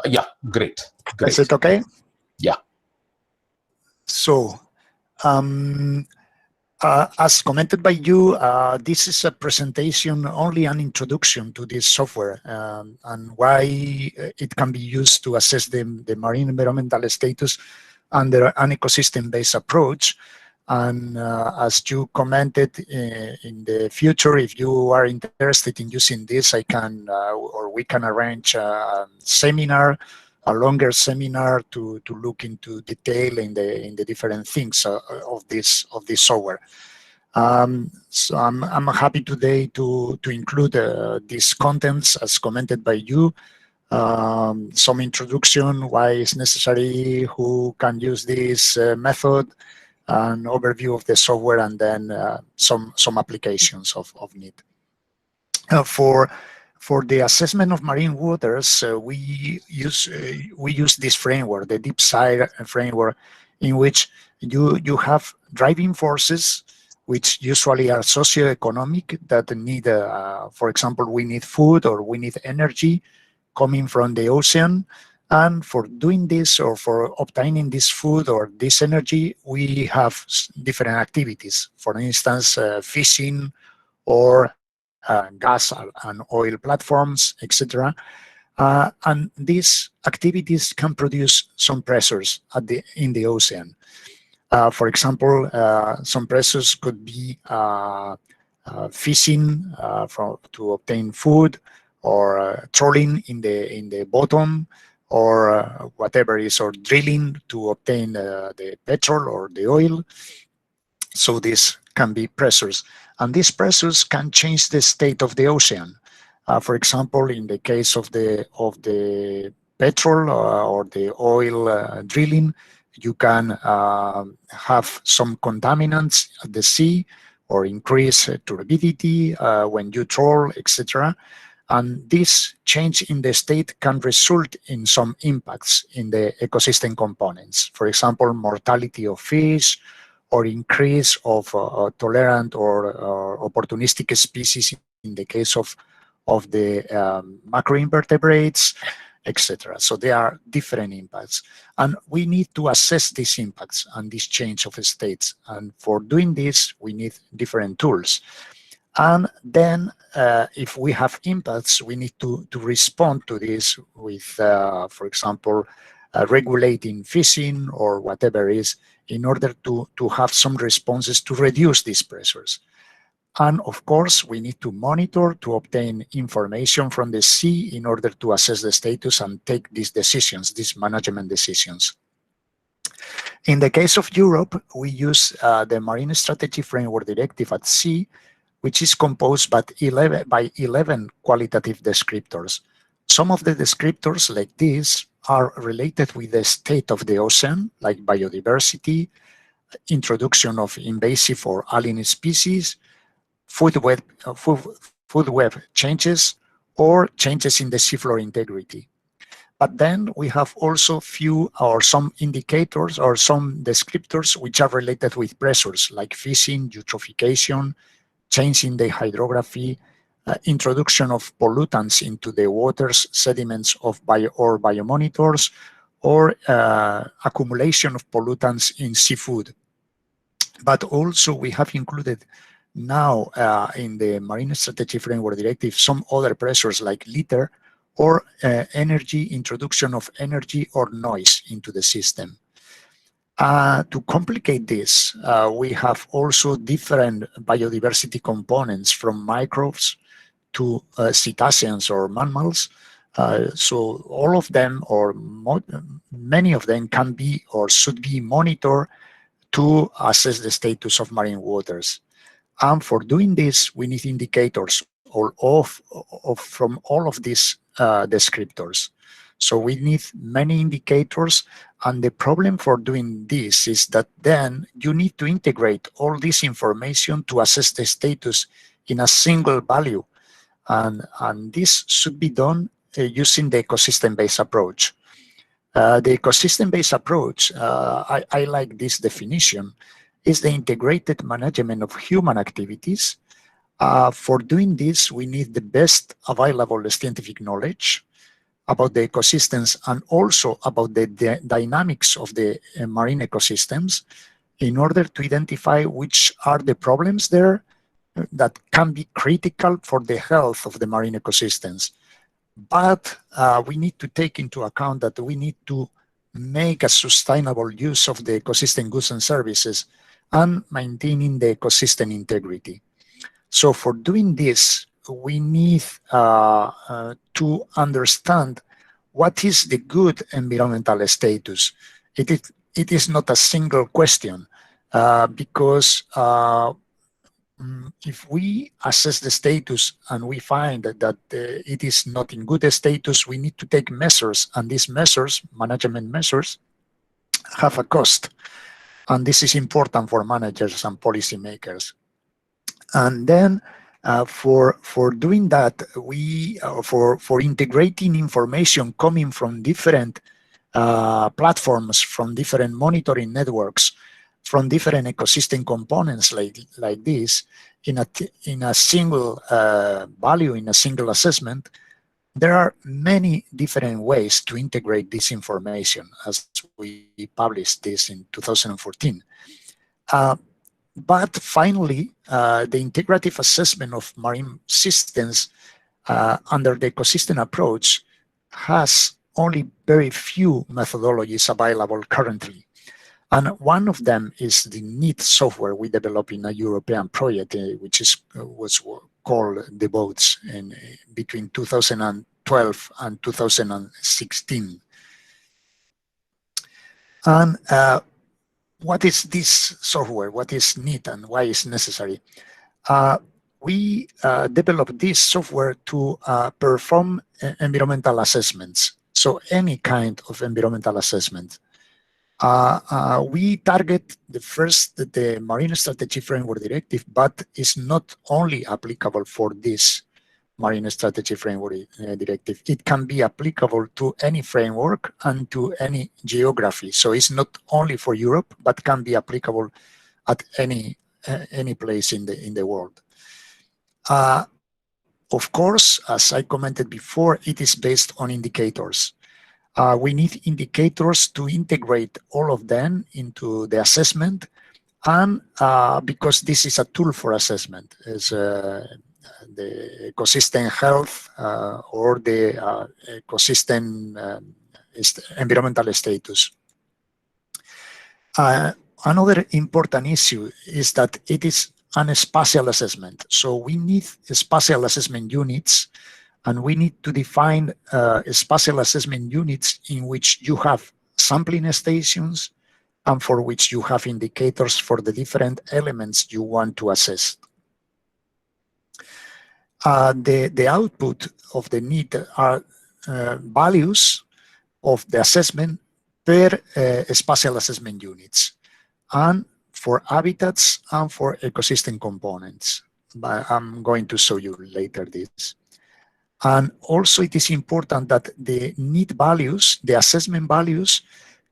Yeah, great. Is it okay? Yeah. So, as commented by you, this is a presentation, only an introduction to this software and why it can be used to assess the marine environmental status under an ecosystem-based approach. And as you commented, in the future, if you are interested in using this, I can or we can arrange a seminar, a longer seminar to look into detail in the different things of this software. So I'm happy today to include these contents as commented by you. Some introduction, why it's necessary, who can use this method, an overview of the software, and then some applications of need. For the assessment of marine waters, we use this framework, the deep side framework, in which you have driving forces which usually are socioeconomic, that need, for example, we need food or we need energy coming from the ocean. And for doing this, or for obtaining this food or this energy, we have different activities. For instance, fishing or gas and oil platforms, etc. And these activities can produce some pressures in the ocean. For example, some pressures could be fishing to obtain food, or trawling in the bottom, or whatever is, or drilling to obtain the petrol or the oil. So these can be pressures, and these pressures can change the state of the ocean. For example, in the case of the petrol or the oil drilling, you can have some contaminants at the sea, or increase turbidity when you trawl, etc. And this change in the state can result in some impacts in the ecosystem components. For example, mortality of fish, or increase of tolerant or opportunistic species in the case of the macroinvertebrates, etc. So there are different impacts, and we need to assess these impacts and this change of states. And for doing this, we need different tools. And then if we have impacts, we need to respond to this with, for example, regulating fishing or whatever is, in order to have some responses to reduce these pressures. And of course, we need to monitor to obtain information from the sea in order to assess the status and take these decisions, these management decisions. In the case of Europe, we use the Marine Strategy Framework Directive at Sea, which is composed by 11 qualitative descriptors. Some of the descriptors, like this, are related with the state of the ocean, like biodiversity, introduction of invasive or alien species, food web changes, or changes in the seafloor integrity. But then we have also few or some indicators or some descriptors which are related with pressures, like fishing, eutrophication, change in the hydrography, introduction of pollutants into the waters, sediments of biomonitors, or accumulation of pollutants in seafood. But also we have included now in the Marine Strategy Framework Directive some other pressures, like litter or energy, introduction of energy or noise into the system. To complicate this, we have also different biodiversity components, from microbes to cetaceans or mammals. So all of them, or many of them, can be or should be monitored to assess the status of marine waters. And for doing this, we need indicators from all of these descriptors. So we need many indicators, and the problem for doing this is that then you need to integrate all this information to assess the status in a single value. And this should be done using the ecosystem-based approach. The ecosystem-based approach, I like this definition, is the integrated management of human activities. For doing this, we need the best available scientific knowledge, about the ecosystems and also about the dynamics of the marine ecosystems in order to identify which are the problems there that can be critical for the health of the marine ecosystems. But we need to take into account that we need to make a sustainable use of the ecosystem goods and services and maintaining the ecosystem integrity. So for doing this, we need to understand what is the good environmental status. It is not a single question because if we assess the status and we find that it is not in good status, we need to take measures, and these measures, management measures, have a cost. And this is important for managers and policymakers. And then for doing that, we for integrating information coming from different platforms, from different monitoring networks, from different ecosystem components like this, in a single value, in a single assessment, there are many different ways to integrate this information, as we published this in 2014. But finally, the integrative assessment of marine systems under the ecosystem approach has only very few methodologies available currently. And one of them is the NEAT software we developed in a European project, which was called the boats between 2012 and 2016. And what is this software? What is NEAT and why is necessary? We developed this software to perform environmental assessments. So any kind of environmental assessment. We target the Marine Strategy Framework Directive, but it's not only applicable for this Marine Strategy Framework Directive. It can be applicable to any framework and to any geography. So it's not only for Europe, but can be applicable at any place in the world. Of course, as I commented before, it is based on indicators. We need indicators to integrate all of them into the assessment, and because this is a tool for assessment, is the ecosystem health or the ecosystem environmental status. Another important issue is that it is an spatial assessment. So we need spatial assessment units, and we need to define spatial assessment units in which you have sampling stations and for which you have indicators for the different elements you want to assess. The output of the NEAT are values of the assessment per spatial assessment units, and for habitats and for ecosystem components. But I'm going to show you later this. And also it is important that the NEAT values, the assessment values,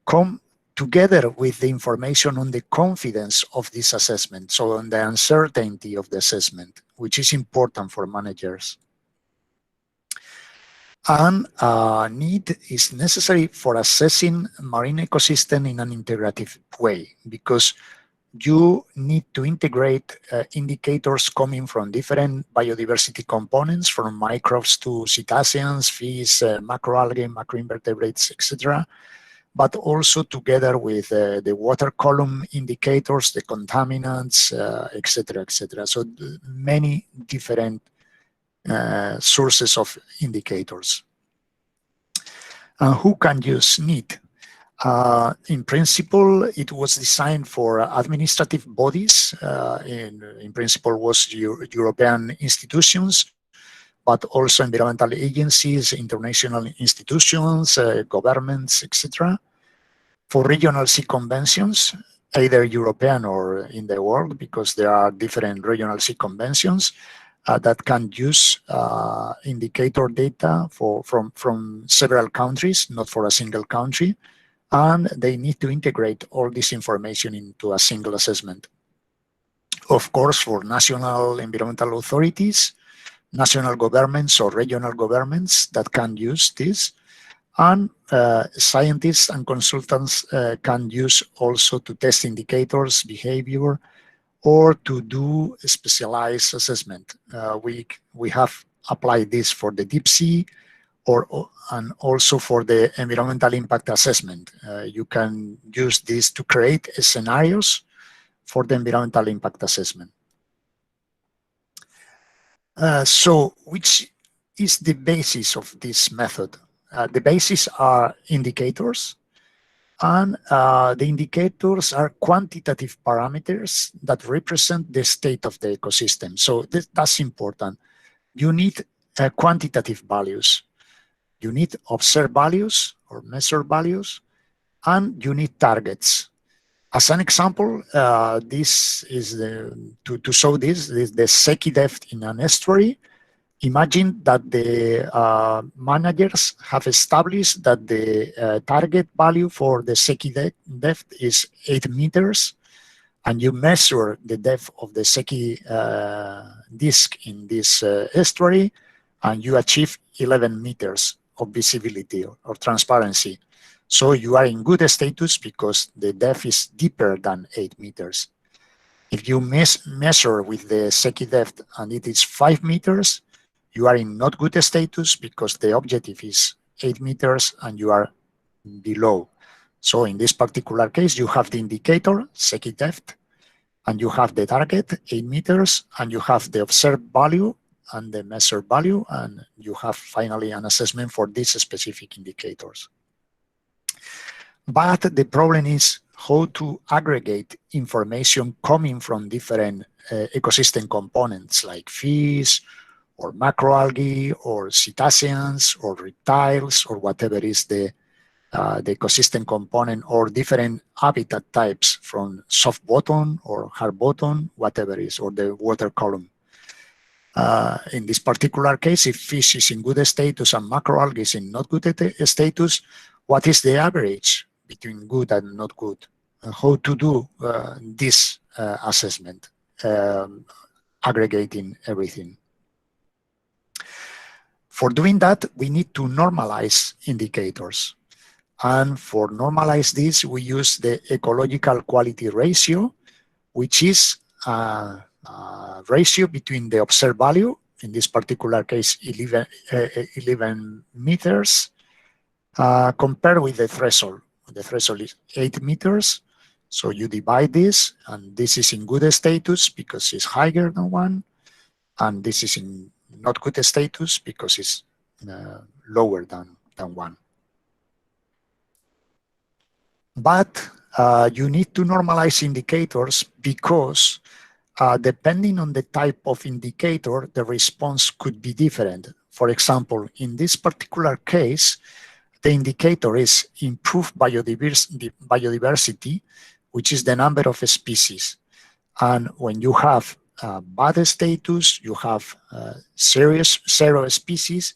come together with the information on the confidence of this assessment, so on the uncertainty of the assessment, which is important for managers. And NEAT is necessary for assessing marine ecosystem in an integrative way, because you need to integrate indicators coming from different biodiversity components, from microbes to cetaceans, fish, macroalgae, macroinvertebrates, etc., but also together with the water column indicators, the contaminants, etc., etc. So many different sources of indicators. Who can use NEAT? In principle, it was designed for administrative bodies. In principle, was European institutions, but also environmental agencies, international institutions, governments, etc. For regional sea conventions, either European or in the world, because there are different regional sea conventions that can use indicator data from several countries, not for a single country. And they need to integrate all this information into a single assessment. Of course, for national environmental authorities, national governments or regional governments that can use this, And scientists and consultants can use also to test indicators, behavior, or to do specialized assessment. We have applied this for the deep sea, and also for the environmental impact assessment. You can use this to create scenarios for the environmental impact assessment. So which is the basis of this method? The basis are indicators, and the indicators are quantitative parameters that represent the state of the ecosystem. So that's important. You need quantitative values. You need observed values or measured values, and you need targets. As an example, this is to show this is the Seki depth in an estuary. Imagine that the managers have established that the target value for the Seki depth is 8 meters, and you measure the depth of the Seki disk in this estuary, and you achieve 11 meters of visibility or transparency. So you are in good status because the depth is deeper than 8 meters. If you measure with the Seki depth and it is 5 meters, you are in not good status because the objective is 8 meters and you are below. So in this particular case, you have the indicator, Seki depth, and you have the target, 8 meters, and you have the observed value and the measured value, and you have finally an assessment for these specific indicators. But the problem is how to aggregate information coming from different ecosystem components like fish, or macroalgae, or cetaceans, or reptiles, or whatever is the ecosystem component, or different habitat types from soft bottom or hard bottom, whatever is, or the water column. In this particular case, if fish is in good status and macroalgae is in not good status, what is the average between good and not good? How to do this assessment, aggregating everything? For doing that, we need to normalize indicators. And for normalize this, we use the ecological quality ratio, which is a ratio between the observed value, in this particular case, 11 meters, compared with the threshold. The threshold is 8 meters. So you divide this, and this is in good status because it's higher than 1, and this is in not good status because it's lower than 1. But you need to normalize indicators because depending on the type of indicator, the response could be different. For example, in this particular case, the indicator is improved biodiversity, which is the number of species. And when you have bad status, you have zero species,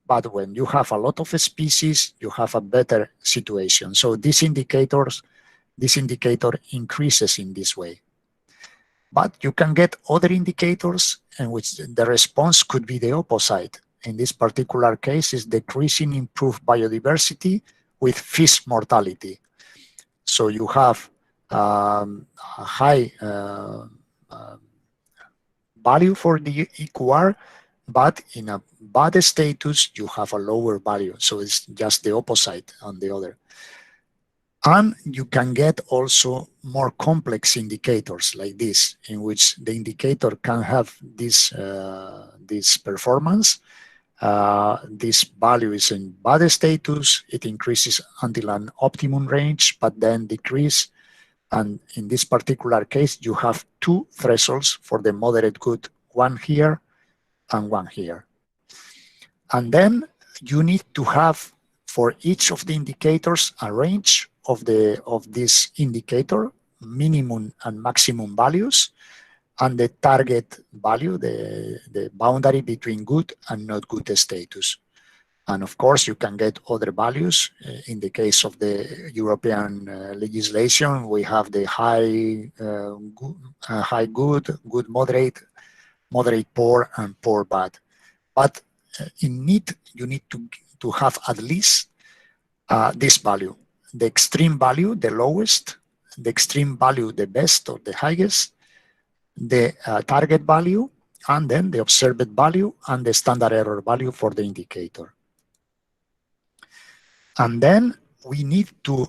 but when you have a lot of species, you have a better situation. So this indicator increases in this way. But you can get other indicators in which the response could be the opposite. In this particular case, is decreasing improved biodiversity with fish mortality. So you have a high value for the EQR, but in a bad status, you have a lower value. So it's just the opposite on the other. And you can get also more complex indicators like this, in which the indicator can have this performance. This value is in bad status. It increases until an optimum range, but then decrease. And in this particular case, you have 2 thresholds for the moderate good, one here and one here. And then you need to have for each of the indicators a range of this indicator, minimum and maximum values, and the target value, the boundary between good and not good status. And of course, you can get other values. In the case of the European legislation, we have the high good, good moderate, moderate poor, and poor bad. But you need to have at least this value, the extreme value, the lowest, the extreme value, the best or the highest, the target value, and then the observed value and the standard error value for the indicator. And then we need to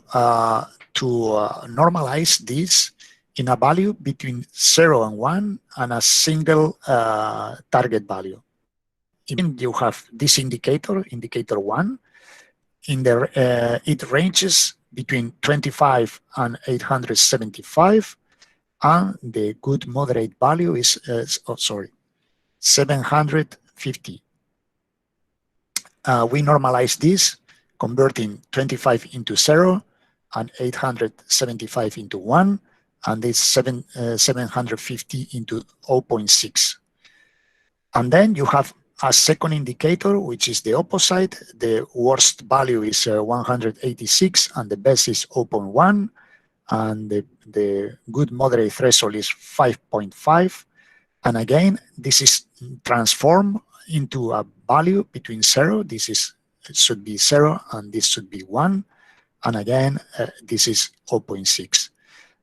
normalize this in a value between 0 and 1 and a single target value. Imagine you have this indicator, indicator 1, it ranges between 25 and 875, and the good moderate value is 750. We normalize this, converting 25 into 0 and 875 into 1, and this 750 into 0.6. And then you have a second indicator, which is the opposite. The worst value is 186 and the best is 0.1, and the good moderate threshold is 5.5. And again, this is transformed into a value between 0. It should be 0 and this should be 1. And again, this is 0.6.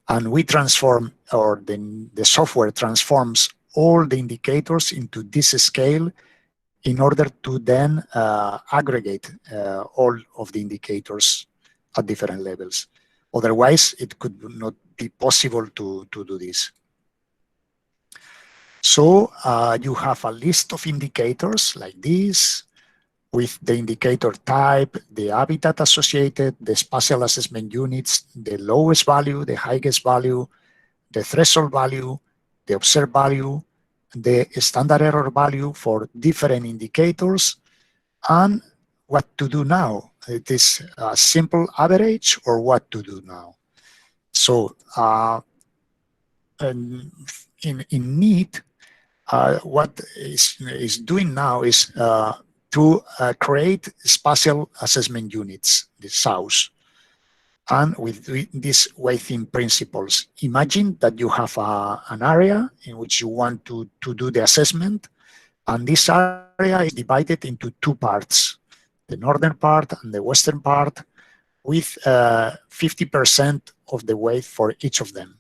And we transform, or the software transforms all the indicators into this scale in order to then aggregate all of the indicators at different levels. Otherwise, it could not be possible to do this. So you have a list of indicators like this, with the indicator type, the habitat associated, the spatial assessment units, the lowest value, the highest value, the threshold value, the observed value, the standard error value for different indicators, and what to do now. It is a simple average or what to do now. So in NEAT, what is doing now is to create spatial assessment units, the SAUs, and with these weighting principles. Imagine that you have an area in which you want to do the assessment, and this area is divided into two parts, the northern part and the western part, with 50% of the weight for each of them.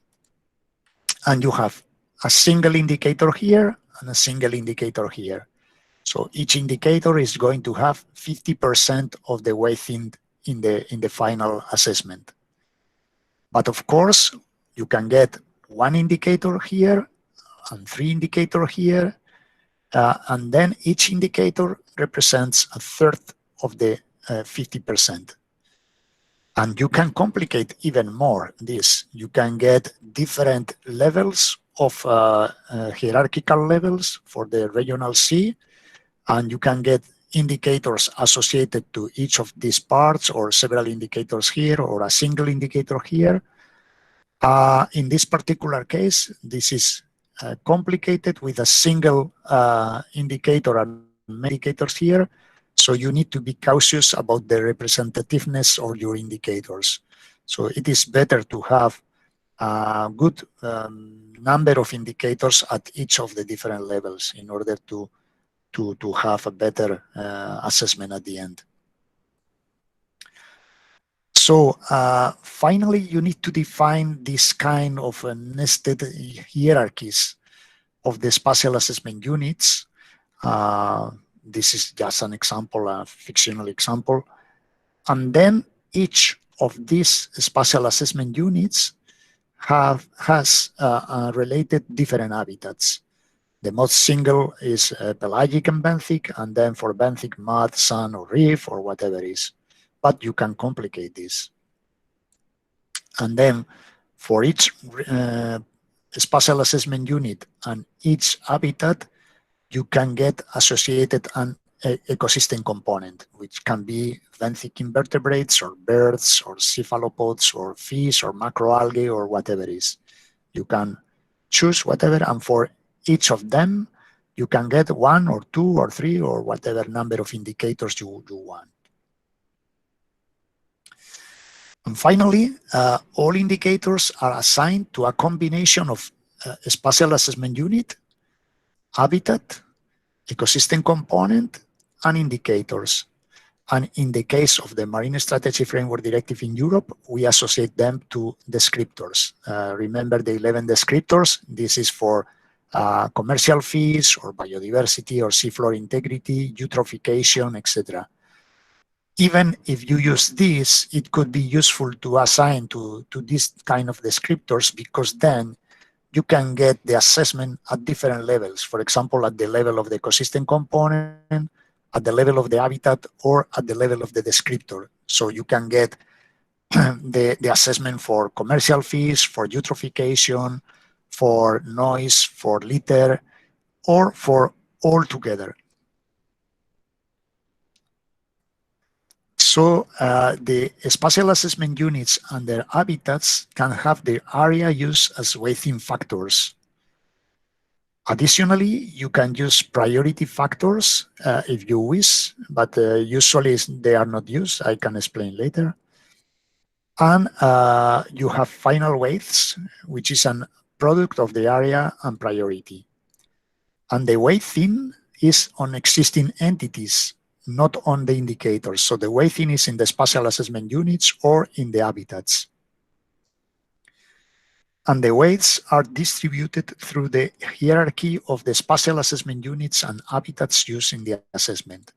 And you have a single indicator here and a single indicator here. So each indicator is going to have 50% of the weighting in the final assessment. But of course, you can get one indicator here and three indicators here, and then each indicator represents a third of the 50%. And you can complicate even more this. You can get different levels of hierarchical levels for the regional C, and you can get indicators associated to each of these parts, or several indicators here, or a single indicator here. In this particular case, this is complicated with a single indicator and many indicators here. So you need to be cautious about the representativeness of your indicators. So it is better to have a good number of indicators at each of the different levels in order to have a better assessment at the end. So finally, you need to define this kind of nested hierarchies of the spatial assessment units. This is just an example, a fictional example. And then each of these spatial assessment units has related different habitats. The most single is pelagic and benthic, and then for benthic, mud, sand, or reef, or whatever it is. But you can complicate this. And then for each spatial assessment unit and each habitat, you can get associated an ecosystem component, which can be benthic invertebrates, or birds, or cephalopods, or fish, or macroalgae, or whatever it is. You can choose whatever, and for each of them, you can get 1 or 2 or 3 or whatever number of indicators you want. And finally, all indicators are assigned to a combination of spatial assessment unit, habitat, ecosystem component, and indicators. And in the case of the Marine Strategy Framework Directive in Europe, we associate them to descriptors. Remember the 11 descriptors? This is for commercial fish or biodiversity or seafloor integrity, eutrophication, etc. Even if you use this, it could be useful to assign to this kind of descriptors, because then you can get the assessment at different levels. For example, at the level of the ecosystem component, at the level of the habitat, or at the level of the descriptor. So you can get the assessment for commercial fish, for eutrophication, for noise, for litter, or for all together. So the spatial assessment units and their habitats can have their area used as weighting factors. Additionally, you can use priority factors if you wish, but usually they are not used. I can explain later. And you have final weights, which is a product of the area and priority. And the weighting is on existing entities, not on the indicators. So the weighting is in the spatial assessment units or in the habitats. And the weights are distributed through the hierarchy of the spatial assessment units and habitats used in the assessment.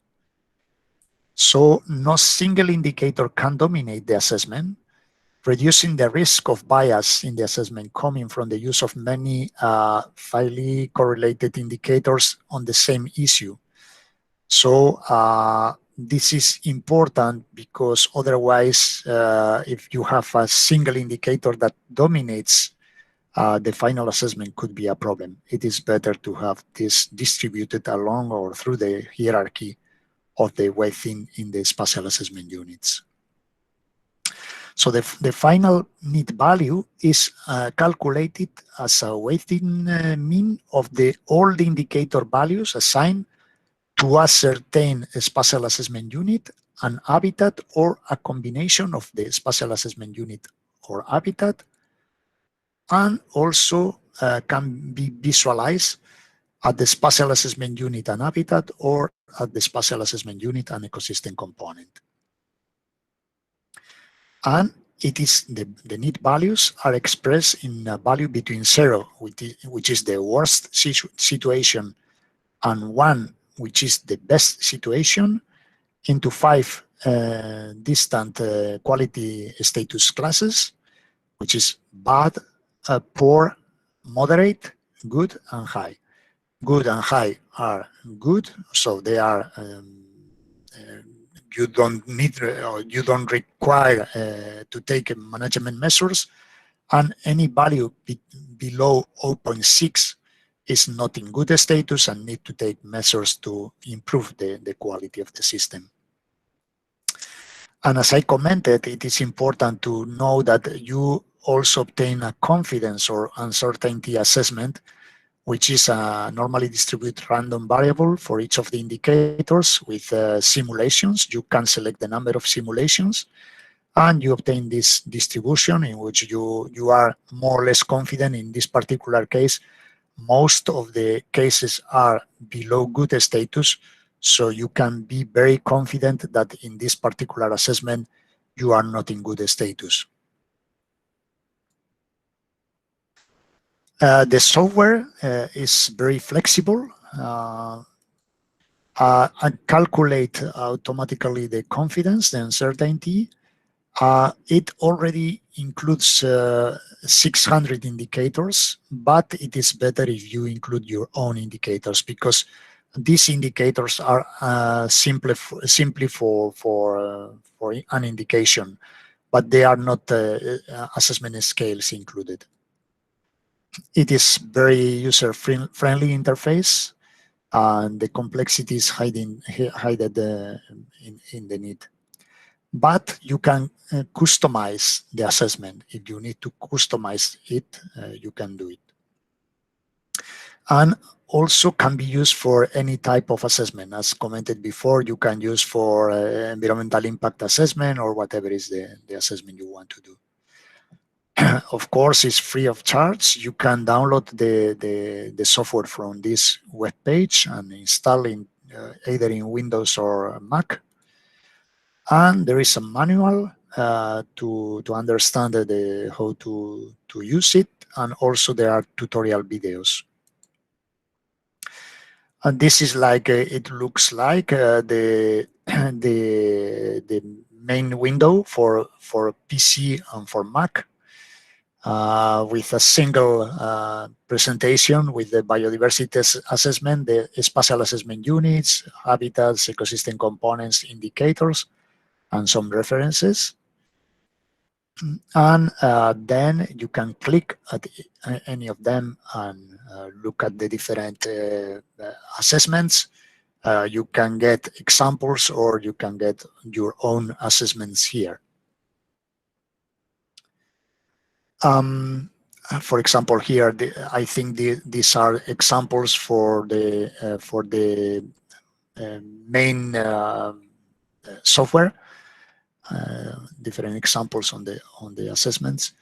So no single indicator can dominate the assessment, reducing the risk of bias in the assessment coming from the use of many highly correlated indicators on the same issue. So this is important, because otherwise, if you have a single indicator that dominates, the final assessment could be a problem. It is better to have this distributed along or through the hierarchy of the weighting in the spatial assessment units. So the final need value is calculated as a weighting mean of all the indicator values assigned to a certain spatial assessment unit and habitat, or a combination of the spatial assessment unit or habitat, and also can be visualized at the spatial assessment unit and habitat, or at the spatial assessment unit and ecosystem component. And it is the need values are expressed in a value between 0, which is the worst situation, and 1, which is the best situation, into 5 distant quality status classes, which is bad, poor, moderate, good, and high. Good and high are good, so they are you don't need or you don't require to take management measures, and any value below 0.6 is not in good status and need to take measures to improve the quality of the system. And as I commented, it is important to know that you also obtain a confidence or uncertainty assessment, which is a normally distributed random variable for each of the indicators with simulations. You can select the number of simulations, and you obtain this distribution in which you are more or less confident. In this particular case, most of the cases are below good status, so you can be very confident that in this particular assessment, you are not in good status. The software is very flexible and calculate automatically the confidence, the uncertainty. It already includes 600 indicators, but it is better if you include your own indicators, because these indicators are simply for an indication, but they are not assessment scales included. It is very user-friendly interface, and the complexity is hidden in the need. But you can customize the assessment. If you need to customize it, you can do it. And also can be used for any type of assessment. As commented before, you can use for environmental impact assessment or whatever is the assessment you want to do. Of course, it's free of charge. You can download the software from this web page and install it either in Windows or Mac. And there is a manual to understand how to use it, and also there are tutorial videos. And this is like it looks like the the main window for PC and for Mac, with a single presentation with the biodiversity assessment, the spatial assessment units, habitats, ecosystem components, indicators, and some references. And then you can click at any of them and look at the different assessments. You can get examples, or you can get your own assessments here. For example, here, I think these are examples for the main software. Different examples on the assessments.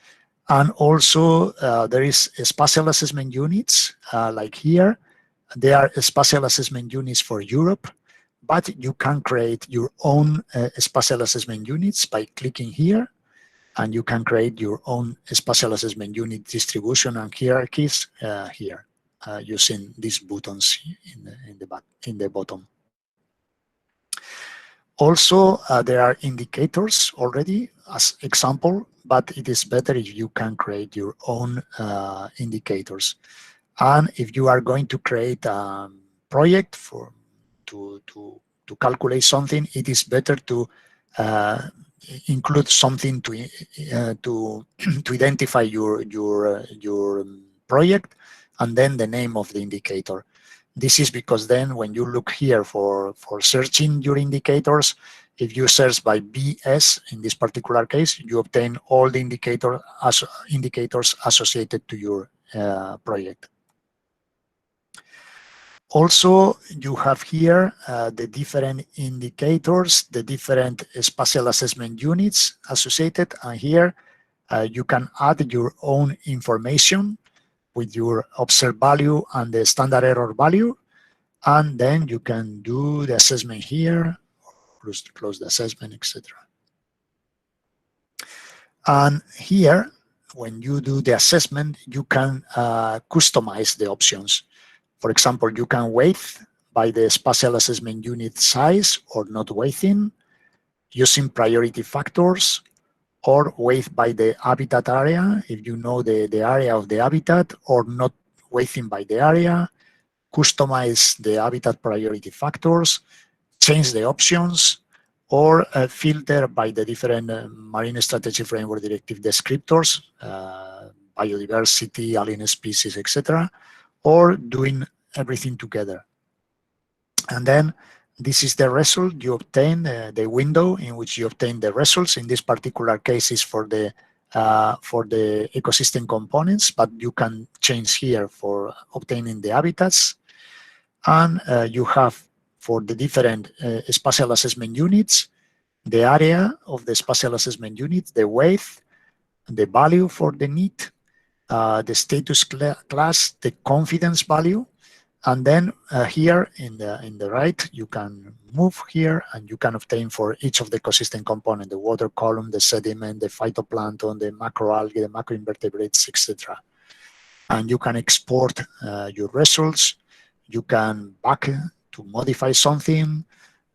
And also there is spatial assessment units, like here. There are spatial assessment units for Europe, but you can create your own spatial assessment units by clicking here, and you can create your own spatial assessment unit distribution and hierarchies here, using these buttons in the bottom. Also, there are indicators already as example, but it is better if you can create your own indicators. And if you are going to create a project to calculate something, it is better to include something to identify your project, and then the name of the indicator. This is because then when you look here for searching your indicators, if you search by BS in this particular case, you obtain all the indicators associated to your project. Also, you have here the different indicators, the different spatial assessment units associated, and here you can add your own information with your observed value and the standard error value, and then you can do the assessment here, close the assessment, etc. And here, when you do the assessment, you can customize the options. For example, you can weight by the spatial assessment unit size or not weighting, using priority factors, or weight by the habitat area, if you know the area of the habitat, or not weighting by the area, customize the habitat priority factors, change the options, or filter by the different Marine Strategy Framework Directive descriptors, biodiversity, alien species, etc., or doing everything together. And then this is the result you obtain, the window in which you obtain the results. In this particular case is for the ecosystem components, but you can change here for obtaining the habitats. And you have for the different spatial assessment units, the area of the spatial assessment unit, the weight, the value for the need, the status class, the confidence value. And then here in the right, you can move here and you can obtain for each of the ecosystem component, the water column, the sediment, the phytoplankton, the macroalgae, the macroinvertebrates, etc. And you can export your results. You can back to modify something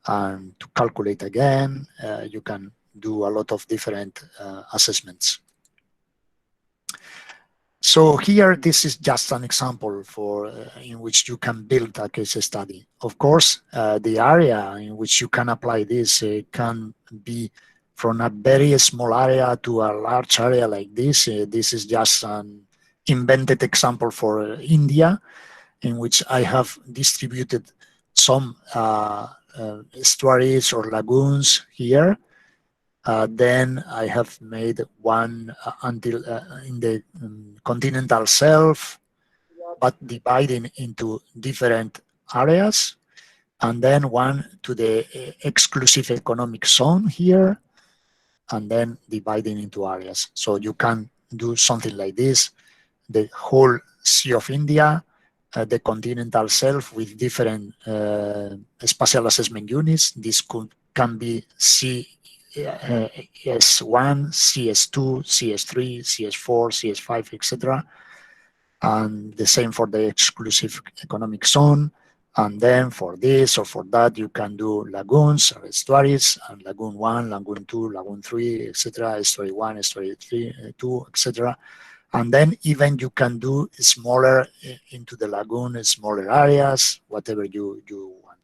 and to calculate again. You can do a lot of different assessments. So here, this is just an example for in which you can build a case study. Of course, the area in which you can apply this can be from a very small area to a large area like this. This is just an invented example for India, in which I have distributed some estuaries or lagoons here. Then I have made one until in the continental shelf, but dividing into different areas, and then one to the exclusive economic zone here, and then dividing into areas. So you can do something like this, the whole Sea of India, the continental shelf with different spatial assessment units. This could can be CS1, CS2, CS3, CS4, CS5, etc. And the same for the exclusive economic zone. And then for this or for that, you can do lagoons or estuaries, and lagoon 1, lagoon 2, lagoon 3, etc., estuary 1, estuary 3, 2, etc. And then even you can do smaller into the lagoon, smaller areas, whatever you want.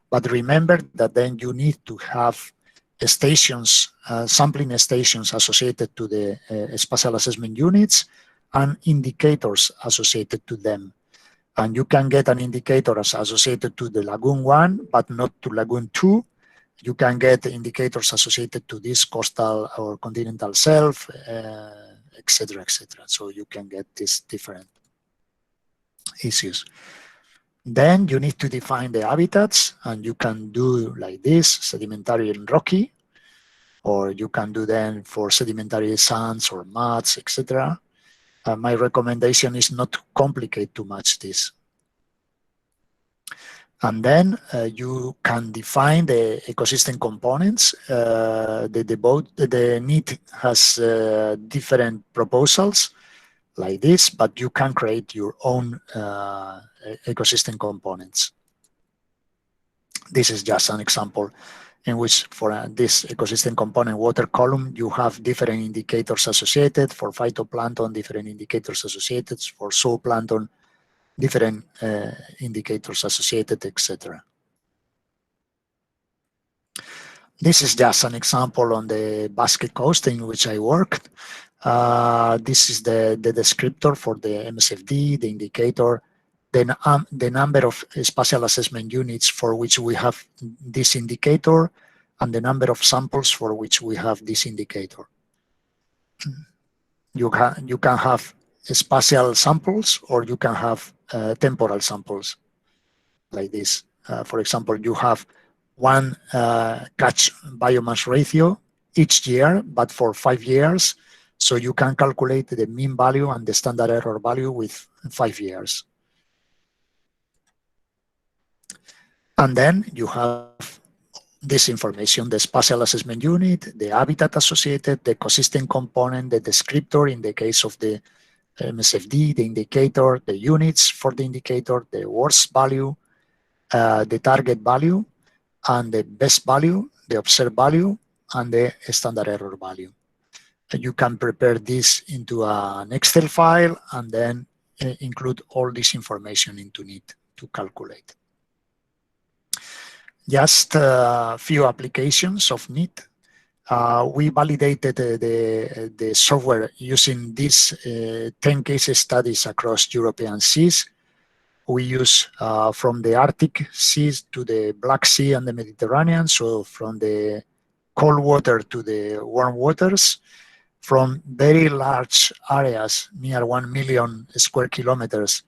But remember that then you need to have stations, sampling stations associated to the spatial assessment units and indicators associated to them. And you can get an indicator as associated to the lagoon 1, but not to lagoon 2. You can get indicators associated to this coastal or continental shelf, etc., etc. So you can get these different issues. Then you need to define the habitats, and you can do like this, sedimentary and rocky, or you can do then for sedimentary sands or muds, etc. My recommendation is not to complicate too much this. And then you can define the ecosystem components. The NEET has different proposals like this, but you can create your own ecosystem components. This is just an example in which for this ecosystem component water column, you have different indicators associated. For phytoplankton, different indicators associated. For zooplankton, different indicators associated, etc. This is just an example on the Basque Coast in which I worked. This is the descriptor for the MSFD, the indicator, the number of spatial assessment units for which we have this indicator, and the number of samples for which we have this indicator. You can have spatial samples, or you can have temporal samples like this. For example, you have one catch biomass ratio each year, but for 5 years. So you can calculate the mean value and the standard error value with 5 years. And then you have this information, the spatial assessment unit, the habitat associated, the ecosystem component, the descriptor in the case of the MSFD, the indicator, the units for the indicator, the worst value, the target value, and the best value, the observed value, and the standard error value. You can prepare this into an Excel file and then include all this information into NEET to calculate. Just a few applications of NEET. We validated the software using these 10 case studies across European seas. We use from the Arctic seas to the Black Sea and the Mediterranean, so from the cold water to the warm waters, from very large areas, near 1 million square kilometers,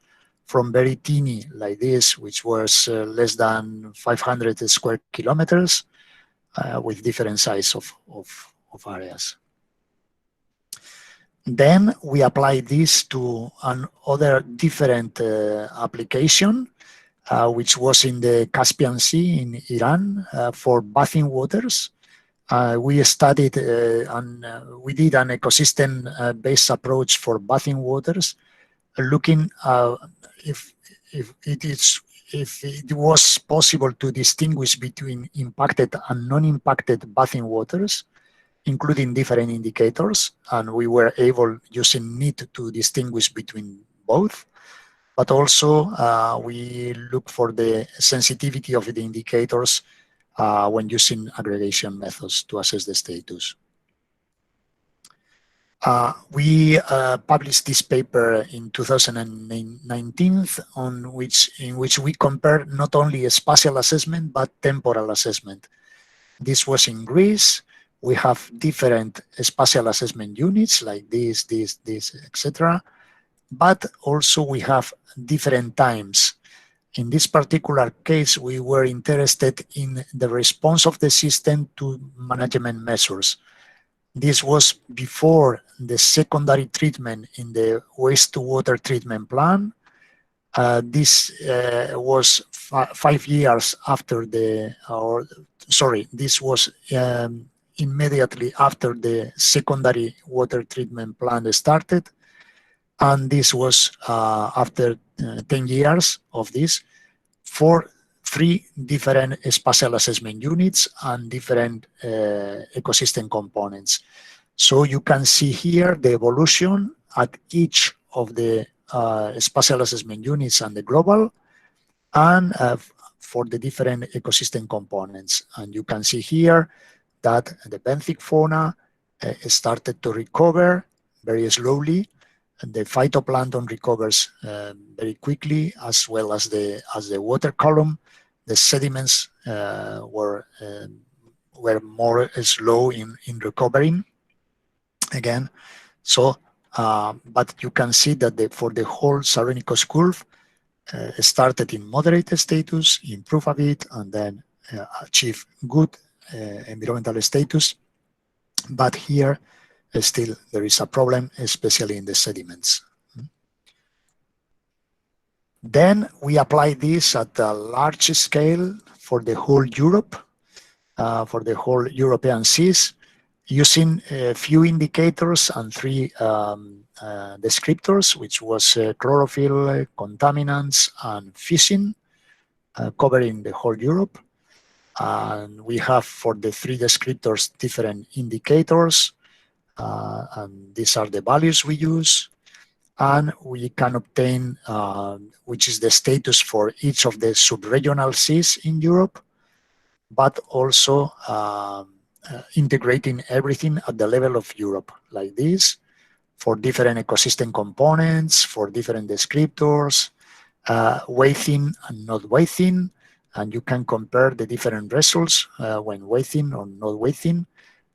from very teeny like this, which was less than 500 square kilometers, with different size of areas. Then we apply this to another different application, which was in the Caspian Sea in Iran for bathing waters. We studied and we did an ecosystem-based approach for bathing waters, looking if it was possible to distinguish between impacted and non-impacted bathing waters, including different indicators, and we were able, using NEET, to distinguish between both. But also, we look for the sensitivity of the indicators when using aggregation methods to assess the status. We published this paper in 2019, in which we compared not only a spatial assessment but temporal assessment. This was in Greece. We have different spatial assessment units like this, etc. But also we have different times. In this particular case, we were interested in the response of the system to management measures. This was before the secondary treatment in the wastewater treatment plan. This was 5 years after this was immediately after the secondary water treatment plant started, and this was after 10 years of this, for 3 different spatial assessment units and different ecosystem components. So you can see here the evolution at each of the spatial assessment units and the global, and for the different ecosystem components. And you can see here that the benthic fauna started to recover very slowly, and the phytoplankton recovers very quickly, as well as the water column. The sediments were more slow in recovering again. So, but you can see that for the whole Saronicos curve, started in moderate status, improve a bit, and then achieve good environmental status. But here, still there is a problem, especially in the sediments. Then we apply this at a large scale for the whole Europe, for the whole European seas, using a few indicators and 3 descriptors, which was chlorophyll, contaminants, and fishing, covering the whole Europe. And we have, for the 3 descriptors, different indicators, and these are the values we use. And we can obtain which is the status for each of the subregional seas in Europe, but also integrating everything at the level of Europe, like this, for different ecosystem components, for different descriptors, weighting and not weighting, and you can compare the different results when weighting or not weighting,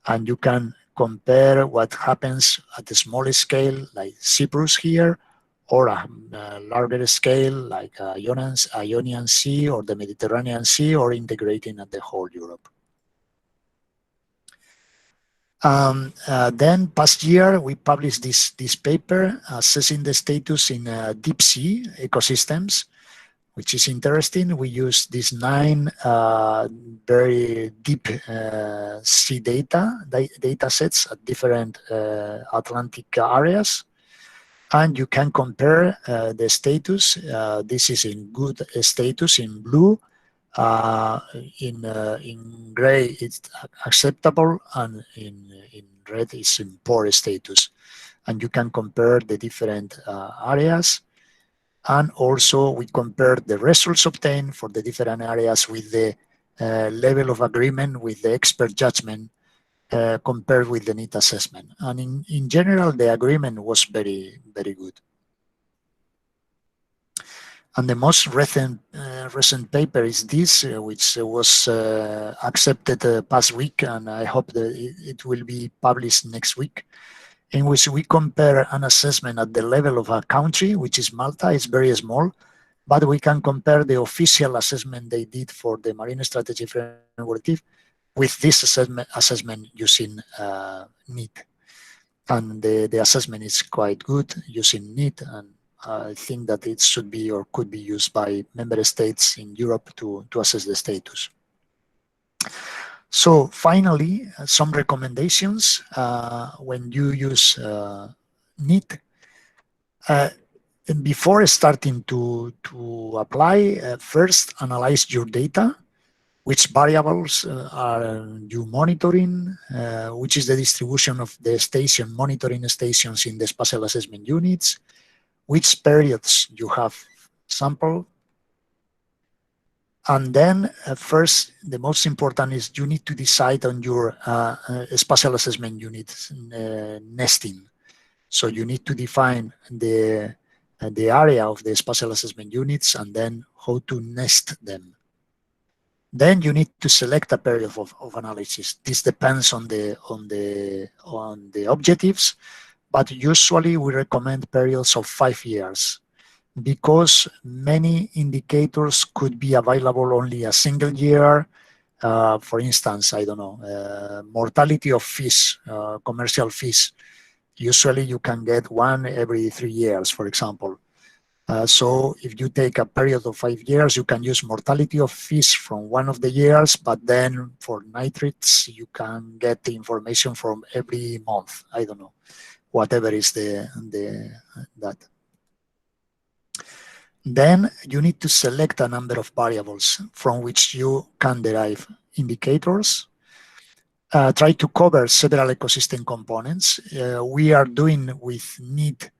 and you can compare what happens at a smaller scale, like Cyprus here, or a larger scale, like Ionian Sea or the Mediterranean Sea, or integrating at the whole Europe. Then past year, we published this paper assessing the status in deep sea ecosystems, which is interesting. We use these 9 very deep sea data sets at different Atlantic areas. And you can compare the status. This is in good status in blue. In gray, it's acceptable, and in red, it's in poor status. And you can compare the different areas. And also, we compare the results obtained for the different areas with the level of agreement with the expert judgment compared with the need assessment. And in general, the agreement was very, very good. And the most recent paper is this, which was accepted past week, and I hope that it will be published next week, in which we compare an assessment at the level of a country, which is Malta. It's very small, but we can compare the official assessment they did for the Marine Strategy Framework with this assessment using NEAT. And the assessment is quite good using NEAT, and I think that it should be or could be used by member states in Europe to assess the status. So finally, some recommendations when you use NEAT. Before starting to apply, first analyze your data. Which variables are you monitoring? Which is the distribution of the monitoring stations in the spatial assessment units? Which periods you have sampled? And then first, the most important is you need to decide on your spatial assessment unit nesting. So you need to define the area of the spatial assessment units and then how to nest them. Then you need to select a period of analysis. This depends on the objectives, but usually we recommend periods of 5 years, because many indicators could be available only a single year. For instance, I don't know, mortality of fish, commercial fish. Usually you can get one every 3 years, for example. So if you take a period of 5 years, you can use mortality of fish from one of the years, but then for nitrates, you can get the information from every month. I don't know, whatever is that. Then you need to select a number of variables from which you can derive indicators. Try to cover several ecosystem components. We are doing with need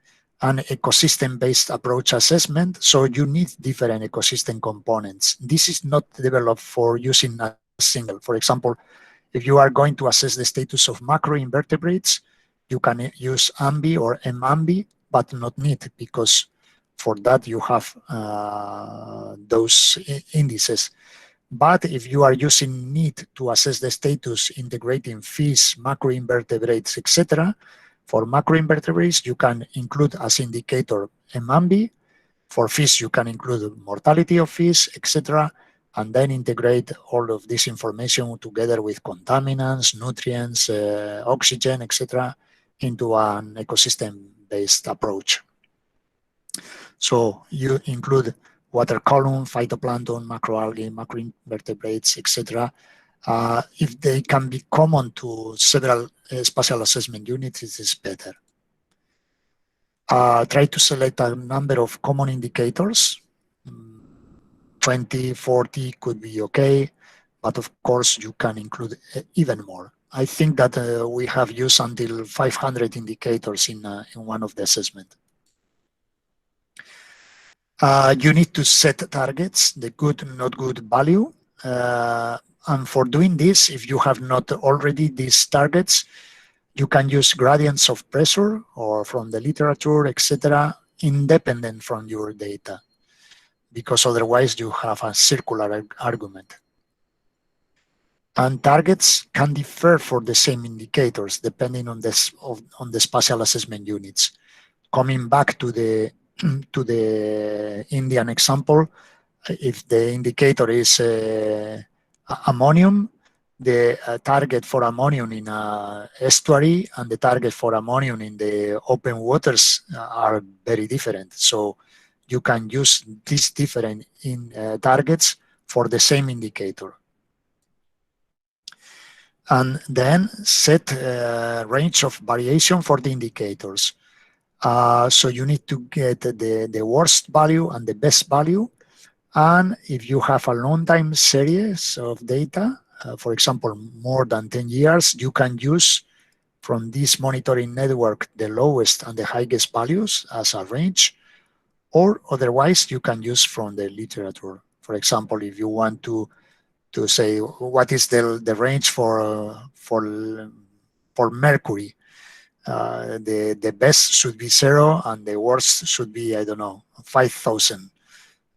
an ecosystem-based approach assessment, so you need different ecosystem components. This is not developed for using a single. For example, if you are going to assess the status of macroinvertebrates, you can use AMBI or MAMBI, but not NEAT, because for that you have those indices. But if you are using NEAT to assess the status integrating fish, macroinvertebrates, etc., for macroinvertebrates, you can include as indicator MAMBI. For fish, you can include mortality of fish, etc., and then integrate all of this information together with contaminants, nutrients, oxygen, etc., into an ecosystem-based approach. So you include water column, phytoplankton, macroalgae, macroinvertebrates, etc. If they can be common to several spatial assessment units, it is better. Try to select a number of common indicators. 20, 40 could be okay, but of course you can include even more. I think that we have used until 500 indicators in one of the assessment. You need to set targets, the good, not good value. And for doing this, if you have not already these targets, you can use gradients of pressure or from the literature, etc., independent from your data, because otherwise you have a circular argument. And targets can differ for the same indicators depending on the spatial assessment units. Coming back to the Indian example, if the indicator is ammonium, the target for ammonium in a estuary and the target for ammonium in the open waters are very different. So you can use these different targets for the same indicator. And then set a range of variation for the indicators. So you need to get the worst value and the best value. And if you have a long time series of data, for example, more than 10 years, you can use from this monitoring network the lowest and the highest values as a range, or otherwise you can use from the literature. For example, if you want to say what is the range for mercury, the best should be 0 and the worst should be, I don't know, 5,000,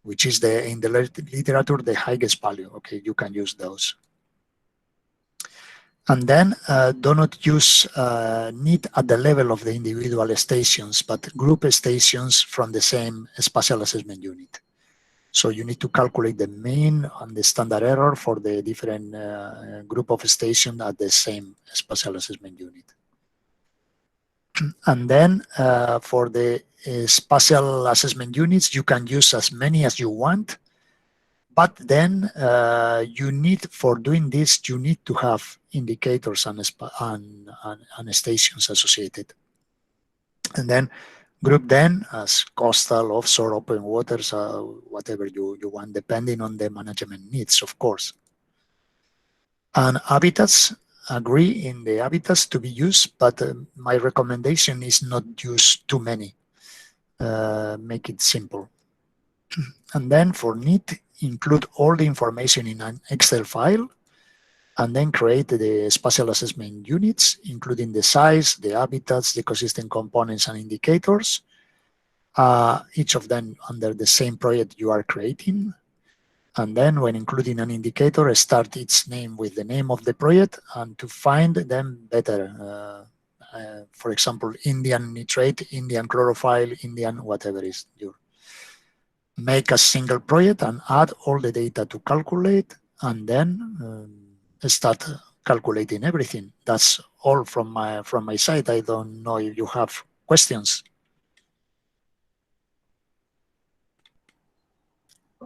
which is in the literature the highest value. Okay, you can use those. And then do not use NEAT at the level of the individual stations, but group stations from the same spatial assessment unit. So you need to calculate the mean and the standard error for the different group of stations at the same spatial assessment unit. And then for the spatial assessment units, you can use as many as you want, but then you need, for doing this, you need to have indicators and stations associated. And then group them as coastal, offshore, open waters, whatever you want, depending on the management needs, of course. And habitats, agree in the habitats to be used, but my recommendation is not use too many. Make it simple. And then for NEAT, include all the information in an Excel file, and then create the spatial assessment units, including the size, the habitats, the ecosystem components, and indicators, each of them under the same project you are creating. And then when including an indicator, start its name with the name of the project, and to find them better. For example, Indian nitrate, Indian chlorophyll, Indian whatever is your. Make a single project and add all the data to calculate, and then start calculating everything. That's all from my side. I don't know if you have questions.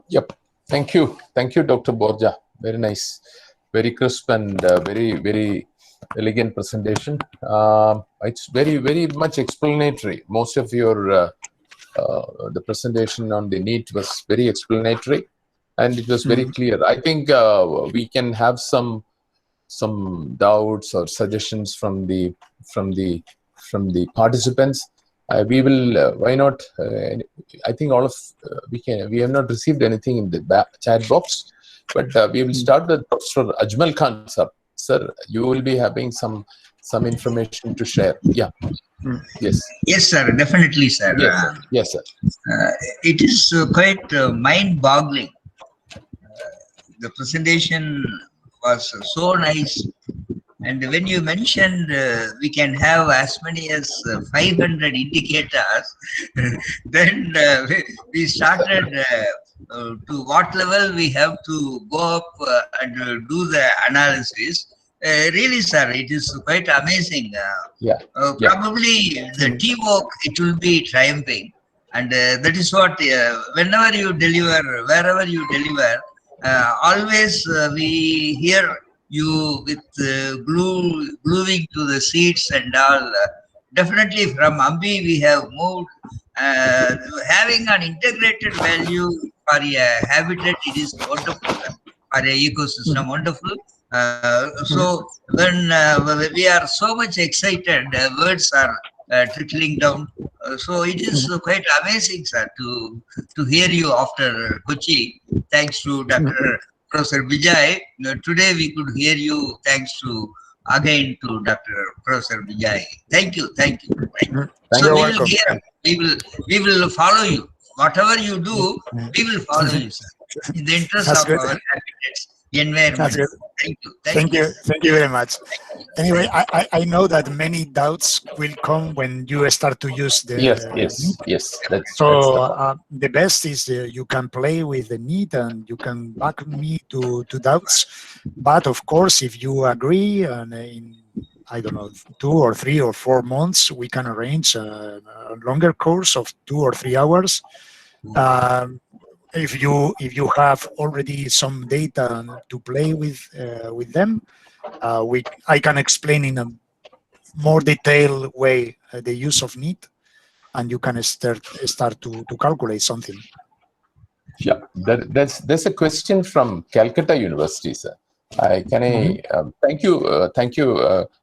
Yep. Thank you, Dr. Borja. Very nice, very crisp and very elegant presentation. It's very much explanatory. Most of your the presentation on the NEET was very explanatory, and it was very clear. I think we can have some doubts or suggestions from the participants. We will. Why not? I think all of we have not received anything in the chat box, but we will start with Professor Ajmal Khan, sir. Sir, you will be having some information to share. Yeah. Yes. Yes, sir. Definitely, sir. Yes, sir. Yes, sir. It is quite mind-boggling. The presentation was so nice. And when you mentioned we can have as many as 500 indicators, then we started to what level we have to go up and do the analysis. Really, sir, it is quite amazing. Probably the teamwork, it will be triumphing. And that is what, whenever you deliver, wherever you deliver, always we hear you with gluing to the seats and all. Definitely from Ambi we have moved, having an integrated value for a habitat, it is wonderful, for an ecosystem, wonderful. So when we are so much excited, words are trickling down. So it is quite amazing, sir, to hear you after Kochi. Thanks to Dr. Professor Vijay. Today we could hear you thanks to again to Dr. Professor Vijay. Thank you, thank you. So we will hear, we will follow you. Whatever you do, we will follow you, sir. In the interest of our habitats, environment. Thank you. Thank you very much. Anyway, I know that many doubts will come when you start to use the yes. So the best is you can play with the NEET and you can back me to doubts. But of course, if you agree, and in I don't know 2 or 3 or 4 months, we can arrange a longer course of 2 or 3 hours. If you have already some data to play with them, I can explain in a more detailed way the use of NEET, and you can start to calculate something. Yeah, there's a question from Calcutta University, sir. Thank you,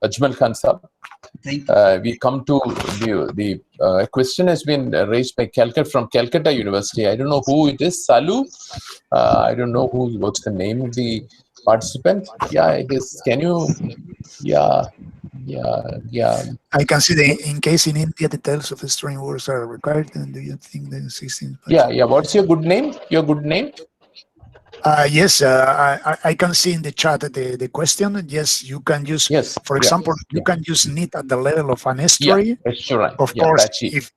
Ajmal Khan sir. We come to the question has been raised by from Calcutta University. I don't know who it is. Salu. I don't know what's the name of the participant. Yeah, it is. Can you? Yeah. I can see in case in India details of the string words are required. And do you think the 16? Yeah. What's your good name? Yes, I can see in the chat the question. Yes, you can use. Yes. For example, you can use NEET at the level of an estuary. Yeah, estuary. Of course, if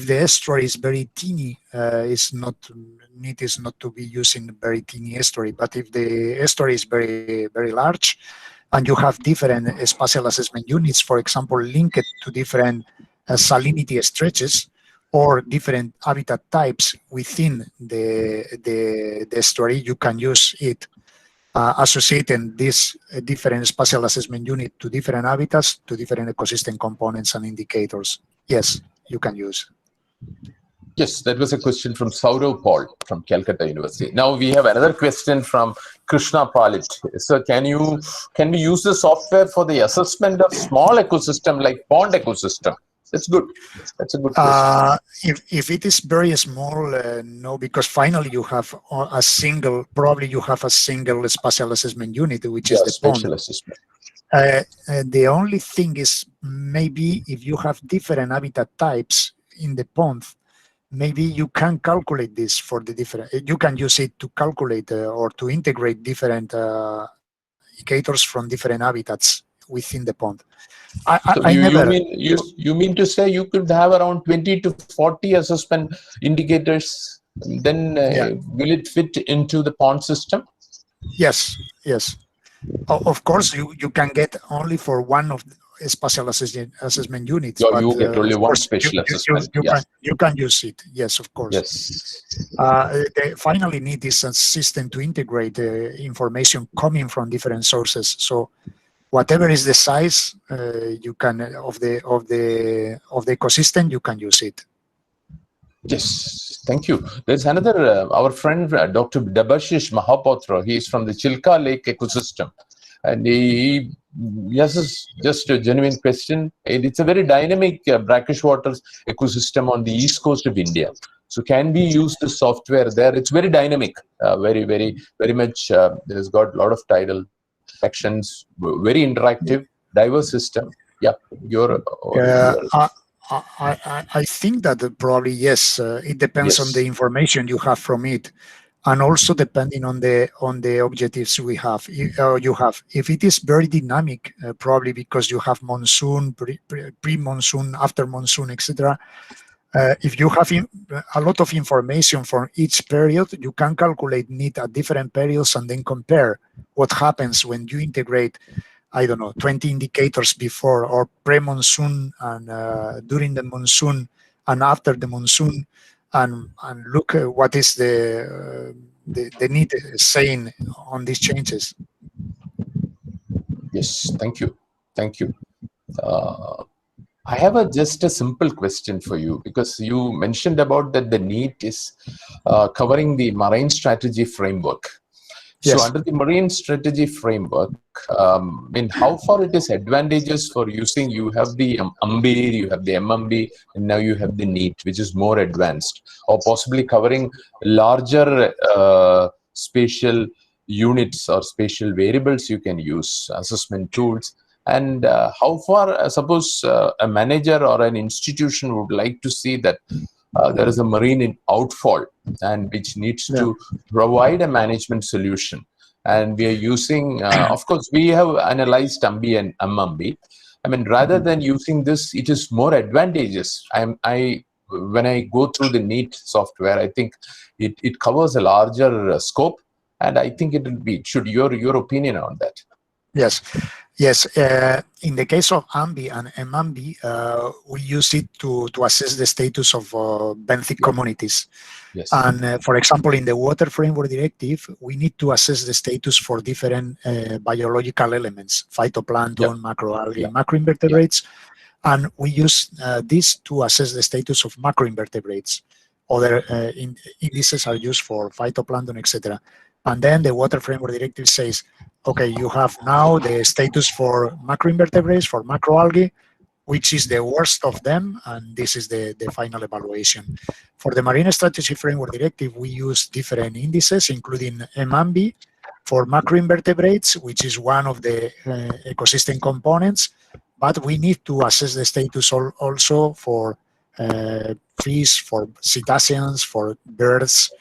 the estuary is very teeny, NEET is not to be used in very teeny estuary. But if the estuary is very large, and you have different spatial assessment units, for example, linked to different salinity stretches, or different habitat types within the estuary, you can use it, associating this different spatial assessment unit to different habitats, to different ecosystem components and indicators. Yes, you can use. Yes, that was a question from Saurav Paul from Calcutta University. Now we have another question from Krishna Palit. So can we use the software for the assessment of small ecosystem like pond ecosystem? That's good. That's a good question. If it is very small, no, because finally you have probably you have a single spatial assessment unit, which is the pond. Assessment. The only thing is maybe if you have different habitat types in the pond, maybe you can calculate this for the different. You can use it to calculate or to integrate different indicators from different habitats within the pond. You mean to say you could have around 20 to 40 assessment indicators? Then will it fit into the pond system? Yes. Of course, you can get only for one spatial assessment units. So but, you get only of one course, spatial assessment. you can use it. Yes, of course. Yes. They finally need is a system to integrate information coming from different sources. So whatever is the size you can of the ecosystem, you can use it. Yes, thank you. There's another, our friend, Dr. Debashish Mahapatra. He is from the Chilka Lake ecosystem. And he has just a genuine question. And it's a very dynamic brackish waters ecosystem on the east coast of India. So can we use the software there? It's very dynamic, very much. There's got a lot of tidal actions, very interactive, diverse system. Yeah, I think that probably yes. It depends on the information you have from it, and also depending on the objectives we have. You have, if it is very dynamic, probably because you have monsoon, pre-monsoon, after monsoon, etc. If you have a lot of information for each period, you can calculate need at different periods and then compare what happens when you integrate, I don't know, 20 indicators before or pre-monsoon and during the monsoon and after the monsoon, and look at what is the need saying on these changes. Yes, thank you. I have just a simple question for you, because you mentioned about that the need is covering the marine strategy framework. So under the marine strategy framework, how far it is advantageous for using, you have the AMBI, you have the MMB, and now you have the NEAT, which is more advanced, or possibly covering larger spatial units or spatial variables you can use, assessment tools. And how far, suppose a manager or an institution would like to see that there is a marine outfall and which needs to provide a management solution. And we are using, of course, we have analyzed AMBI and MMB. I mean, rather than using this, it is more advantageous. When I go through the NEAT software, I think it covers a larger scope, and I think it will be. Should your opinion on that? Yes. In the case of AMBI and MMB, we use it to assess the status of benthic communities. Yes. And for example, in the Water Framework Directive, we need to assess the status for different biological elements, phytoplankton, macroalgae, macroinvertebrates. And we use this to assess the status of macroinvertebrates. Other indices are used for phytoplankton, etc. And then the Water Framework Directive says, okay, you have now the status for macroinvertebrates, for macroalgae, which is the worst of them, and this is the final evaluation. For the Marine Strategy Framework Directive, we use different indices, including MMB for macroinvertebrates, which is one of the ecosystem components, but we need to assess the status also for fish, for cetaceans, for birds,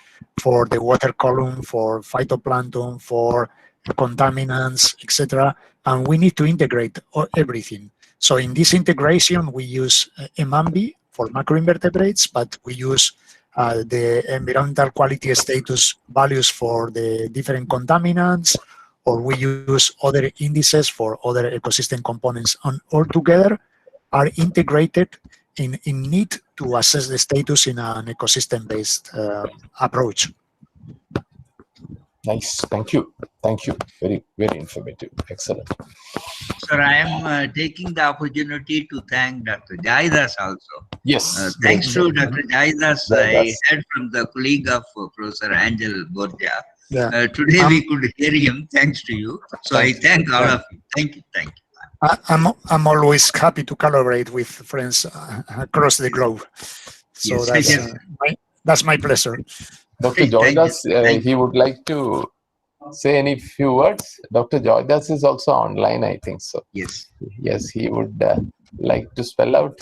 for the water column, for phytoplankton, for contaminants, etc. And we need to integrate everything. So in this integration, we use MMB for macroinvertebrates, but we use the environmental quality status values for the different contaminants, or we use other indices for other ecosystem components, and all together are integrated in need to assess the status in an ecosystem-based approach. Nice, thank you. Very informative, excellent. Sir, I am taking the opportunity to thank Dr. Jaidas also. Yes. Thanks to Dr. Jaidas, I heard from the colleague of Professor Ángel Borja. Today we could hear him, thanks to you. So I thank all of you. Thank you. I'm always happy to collaborate with friends across the globe. So that's my pleasure. Dr. Jaidas, he would like to say any few words. Dr. Jaidas is also online, I think so. Yes, he would like to spell out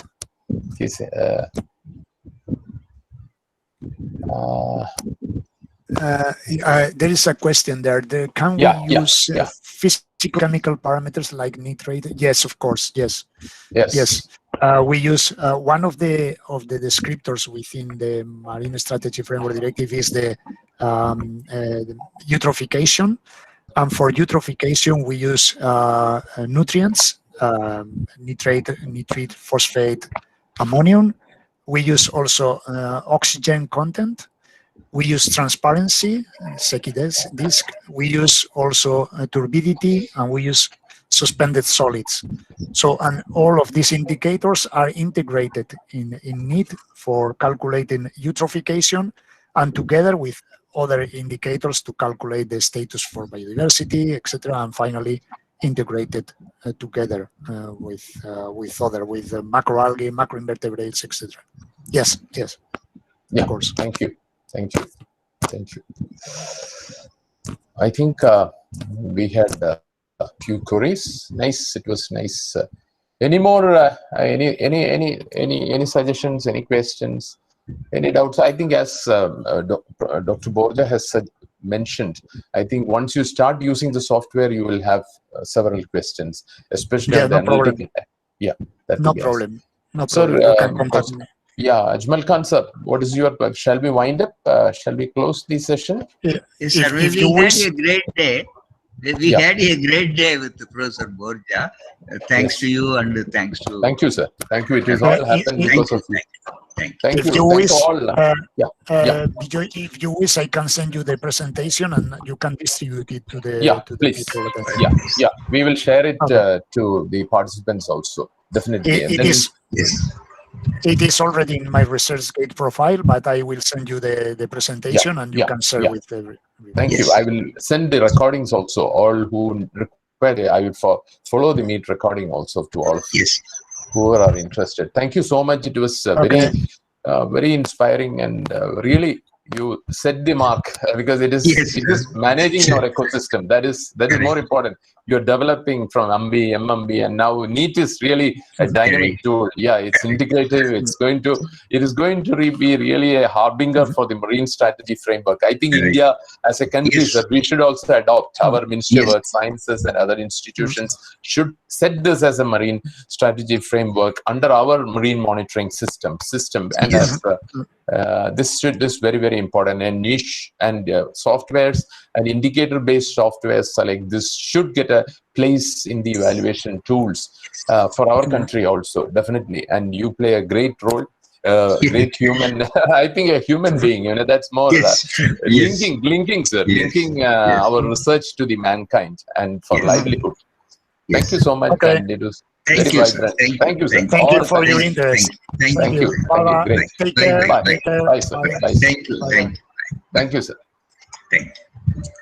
his. There is a question there. Can we use physical-chemical parameters like nitrate? Yes, of course. Yes. We use one of the descriptors within the Marine Strategy Framework Directive is the eutrophication, and for eutrophication we use nutrients nitrate, phosphate, ammonium. We use also oxygen content. We use transparency, Secchi disk. We use also turbidity, and we use suspended solids. So, and all of these indicators are integrated in NEAT for calculating eutrophication, and together with other indicators to calculate the status for biodiversity, etc., and finally integrated together with macroalgae, macroinvertebrates, etc. Yes. Yeah. Of course. Thank you. I think we had a few queries. Nice. It was nice. Any more? Any suggestions? Any questions? Any doubts? I think as Dr. Borja has mentioned, I think once you start using the software, you will have several questions, especially on the analytical. Yeah, no problem. No Sir, problem. You can contact me. Yeah, Ajmal Khan sir, what is your? Shall we wind up? Shall we close the session? Yes, sir. We had a great day. We had a great day with Professor Borja. Thanks to you and thanks to. Thank you, sir. Thank you. It has all happened because of you. Thank you. If you wish, if you wish, I can send you the presentation and you can distribute it to the please. people. We will share it to the participants also. Definitely. It is already in my ResearchGate profile, but I will send you the presentation and you can share with everyone. Thank you. I will send the recordings also. All who require it, I will follow the meet recording also to all of you who are interested. Thank you so much. It was very inspiring, and really you set the mark because it is managing your ecosystem. That is more important. You're developing from MB, MMB, and now NEAT is really a dynamic tool. Yeah, it's integrative. It is going to be really a harbinger for the marine strategy framework. I think India as a country, that we should also adopt. Our Ministry of Earth Sciences and other institutions should set this as a marine strategy framework under our marine monitoring system. And as this is very, very important, and niche and softwares and indicator-based softwares like this should get a place in the evaluation tools for our country also, definitely. And you play a great role, great human. I think a human being. That's more linking, sir, linking our research to the mankind and for livelihood. Thank you so much, and it was. Thank you, sir. Thank you, sir. Thank you for your interest. Thank you. Great. Take care. Bye, sir. Bye. Thank you. Thank you, sir. Thank you.